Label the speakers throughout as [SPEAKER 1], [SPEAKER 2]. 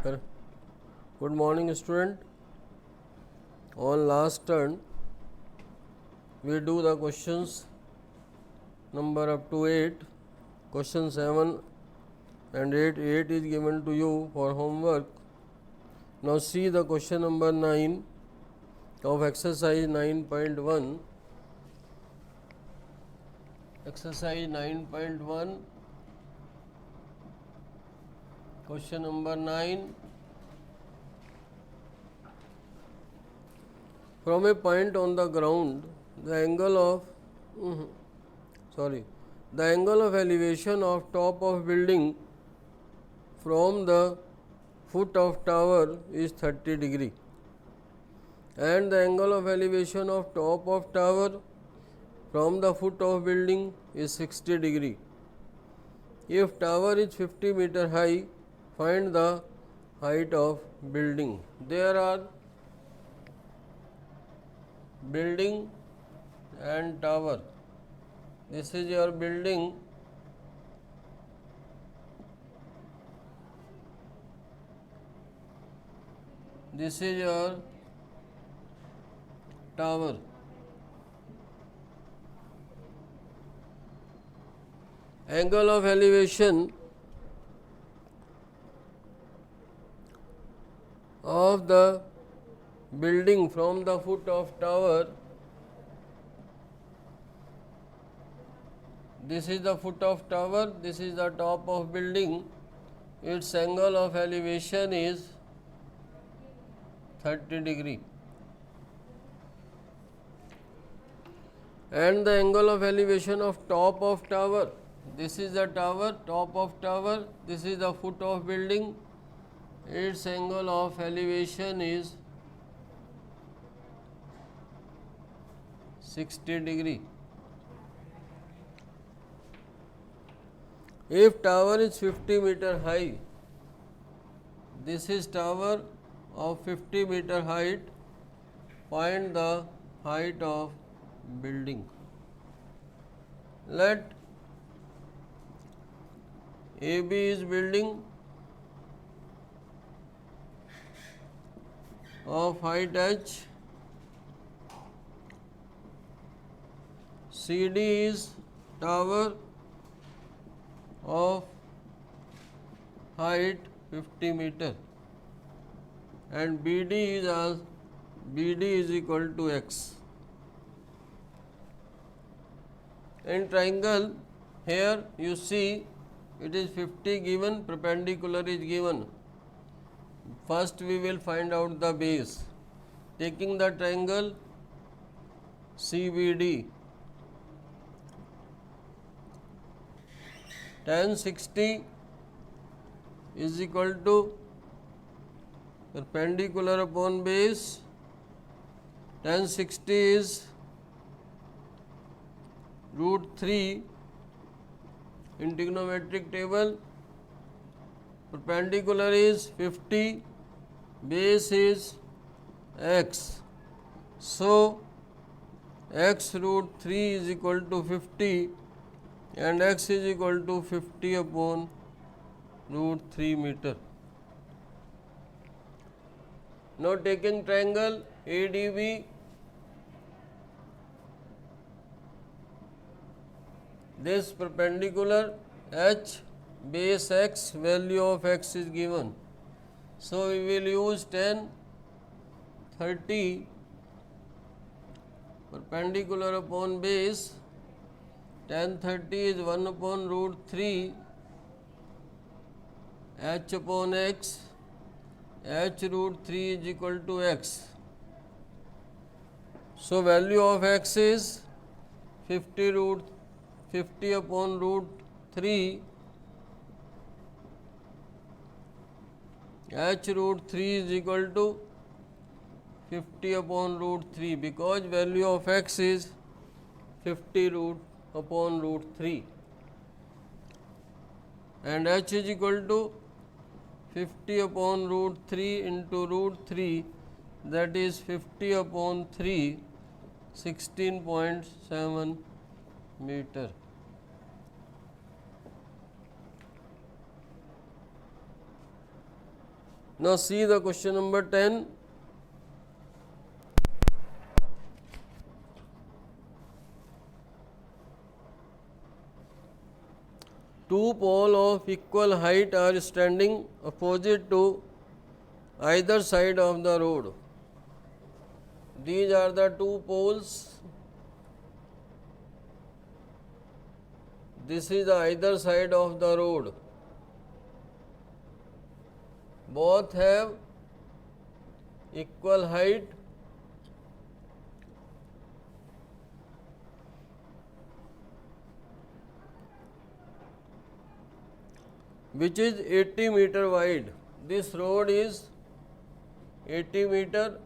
[SPEAKER 1] Good morning, student. On last turn, we do the questions number up to 8. Question 7 and 8. 8 is given to you for homework. Now see the question number 9 of exercise 9.1. Exercise 9.1. Question number 9. From a point on the ground, the angle of elevation of top of building from the foot of tower is 30 degree, and the angle of elevation of top of tower from the foot of building is 60 degree. If tower is 50 meter high, find the height of building. There are building and tower. This is your building. This is your tower. Angle of elevation of the building from the foot of tower. This is the foot of tower, this is the top of building. Its angle of elevation is 30 degree. And the angle of elevation of top of tower. This is the tower, top of tower, this is the foot of building. Its angle of elevation is 60 degree. If tower is 50 meter high, this is tower of 50 meter height, find the height of building. Let AB is building of height h, CD is tower of height 50 meter, and BD is equal to x. In triangle, here you see it is 50 given, perpendicular is given. First we will find out the base. Taking the triangle CBD, tan 60 is equal to perpendicular upon base. Tan 60 is root 3 in trigonometric table. Perpendicular is 50, base is x. So x root 3 is equal to 50 and x is equal to 50 upon root 3 meter. Now taking triangle ADB, this perpendicular h, base x, value of x is given. So we will use tan 30 perpendicular upon base. Tan 30 is 1 upon root 3 h upon x. H root 3 is equal to x. So value of x is 50 upon root 3. H root 3 is equal to 50 upon root 3, because value of x is 50 root upon root 3, and h is equal to 50 upon root 3 into root 3, that is 50 upon 3, 16.7 meter. Now see the question number 10. Two poles of equal height are standing opposite to either side of the road. These are the two poles. This is the either side of the road. Both have equal height. Which is 80 meter wide. This road is 80 meter.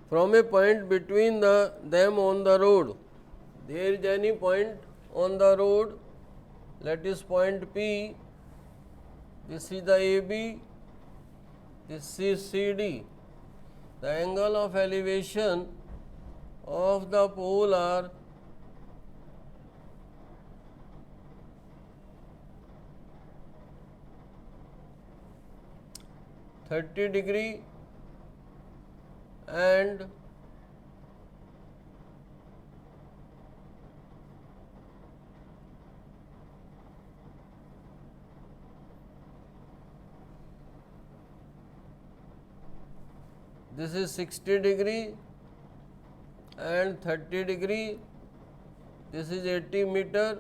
[SPEAKER 1] From a point between them on the road, there is any point on the road, let is point P, this is the AB, this is CD. The angle of elevation of the pole are 30 degree and this is 60 degree and 30 degree. This is 80 meter.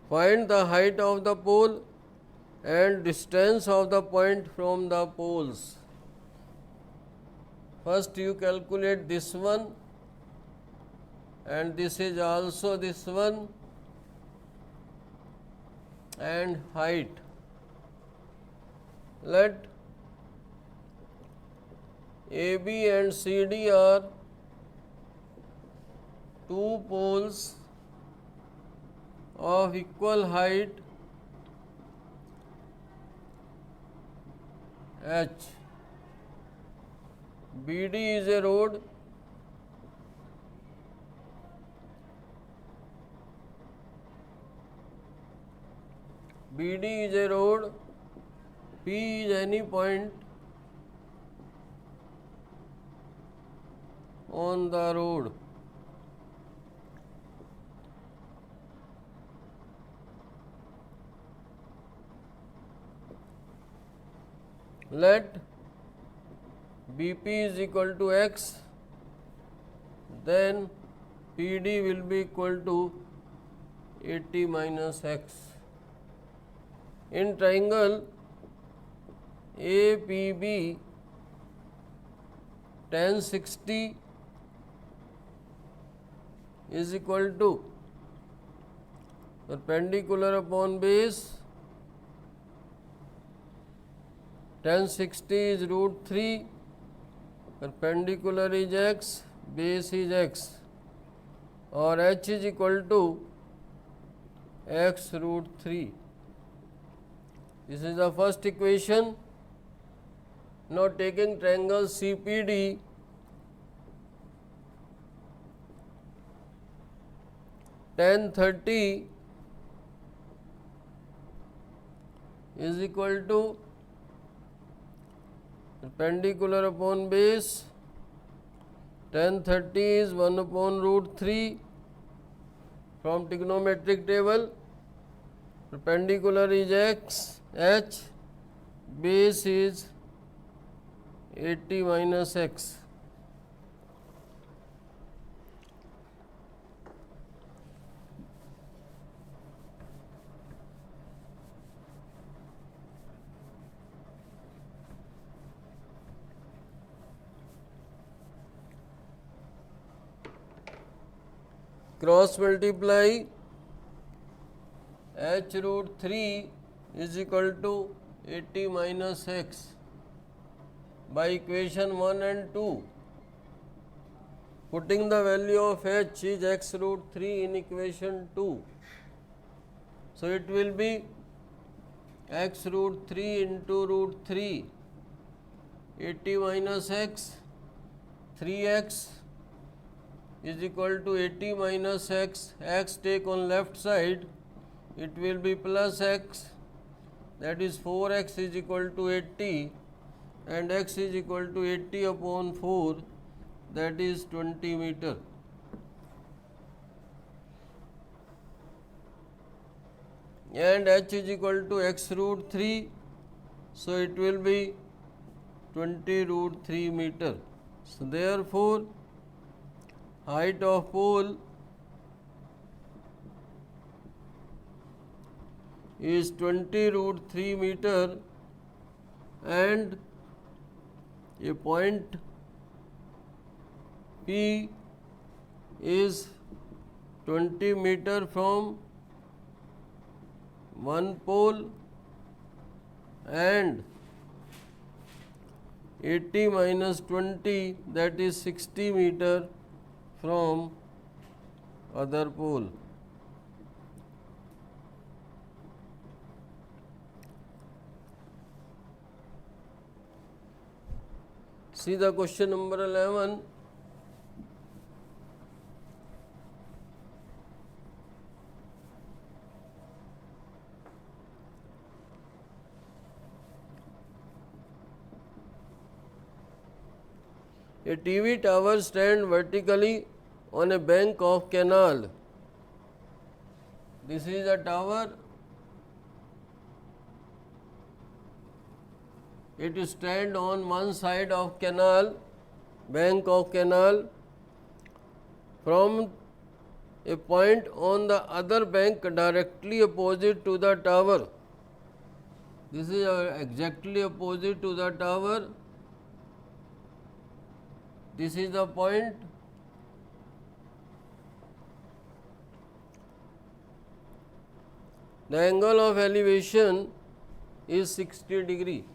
[SPEAKER 1] Find the height of the pole and distance of the point from the poles. First you calculate this one, and this is also this one, and height. Let AB and CD are two poles of equal height H. BD is a road. BD is a road. P is any point on the road. Let BP is equal to X, then PD will be equal to 80 minus X. In triangle APB, tan 60 is equal to perpendicular upon base. Tan 60 is root 3, perpendicular is X, base is X, or H is equal to X root 3. This is the first equation. Now taking triangle CPD, tan 30 is equal to perpendicular upon base. Tan 30 is 1 upon root 3 from trigonometric table. Perpendicular is X, H, base is 80 minus X. Cross multiply H root 3 is equal to 80 minus X by equation 1 and 2. Putting the value of H is X root 3 in equation 2. So it will be X root 3 into root 3 80 minus x, 3x is equal to 80 minus x, x take on left side, it will be plus x, that is 4x is equal to 80, and x is equal to 80 upon 4, that is 20 meter. And h is equal to x root 3, so it will be 20 root 3 meter. So therefore, height of pole is 20 root 3 meter, and a point P is 20 meter from one pole, and 80 minus 20, that is 60 meter from other pole. See the question number 11. A TV tower stands vertically on a bank of canal. This is a tower. It stands on one side of canal, bank of canal. From a point on the other bank directly opposite to the tower. This is exactly opposite to the tower. This is the point. The angle of elevation is 60 degree.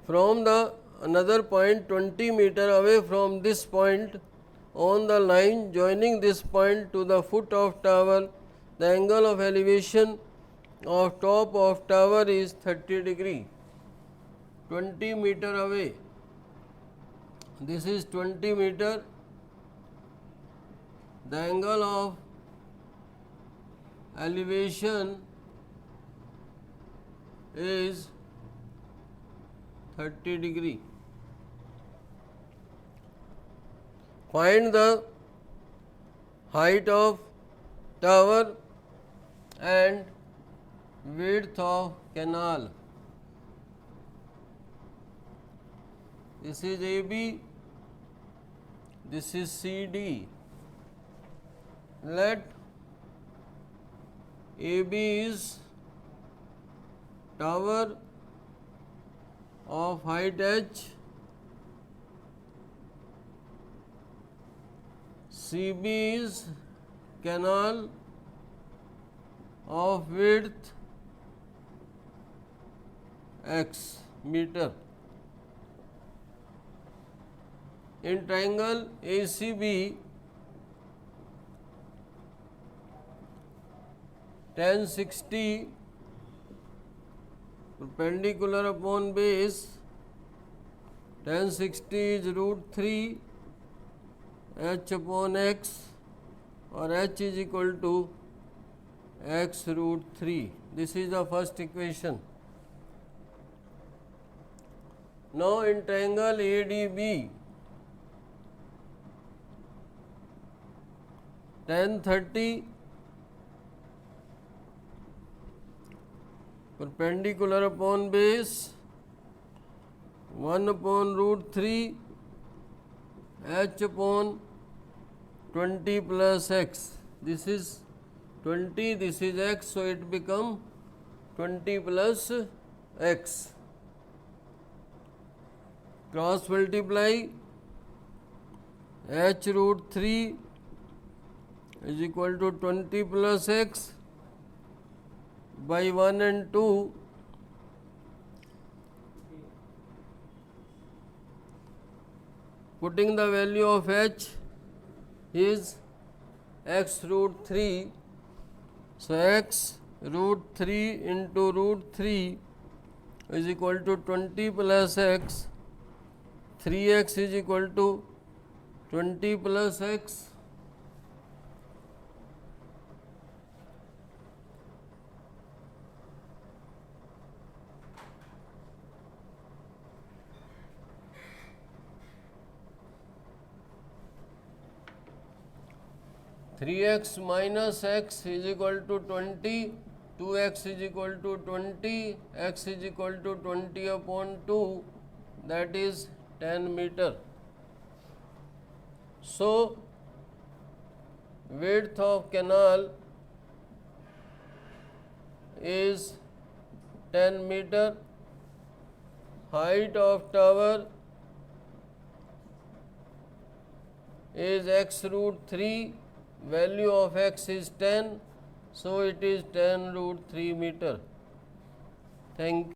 [SPEAKER 1] From the another point 20 meter away from this point, on the line joining this point to the foot of tower, the angle of elevation of top of tower is 30 degree. 20 meter away, this is 20 meter, the angle of elevation is 30 degree. Find the height of tower and width of canal. This is AB, this is CD. Let AB is tower of height h, CB is canal of width x meter. In triangle ACB, tan 60 perpendicular upon base, tan 60 is root 3 h upon x, or h is equal to x root 3. This is the first equation. Now in triangle ADB, tan 30 perpendicular upon base, 1 upon root 3 h upon 20 plus x. This is 20, this is x, so it become 20 plus x. Cross multiply, h root 3 is equal to 20 plus x by 1 and 2, putting the value of h is x root 3. So, x root 3 into root 3 is equal to 20 plus x, 3x is equal to 20 plus x. Three x minus x is equal to 20, 2x is equal to 20, x is equal to 20 upon 2, that is 10 meter. So, width of canal is 10 meter, height of tower is x root 3, value of x is 10, so it is 10 root 3 meter. Thank you.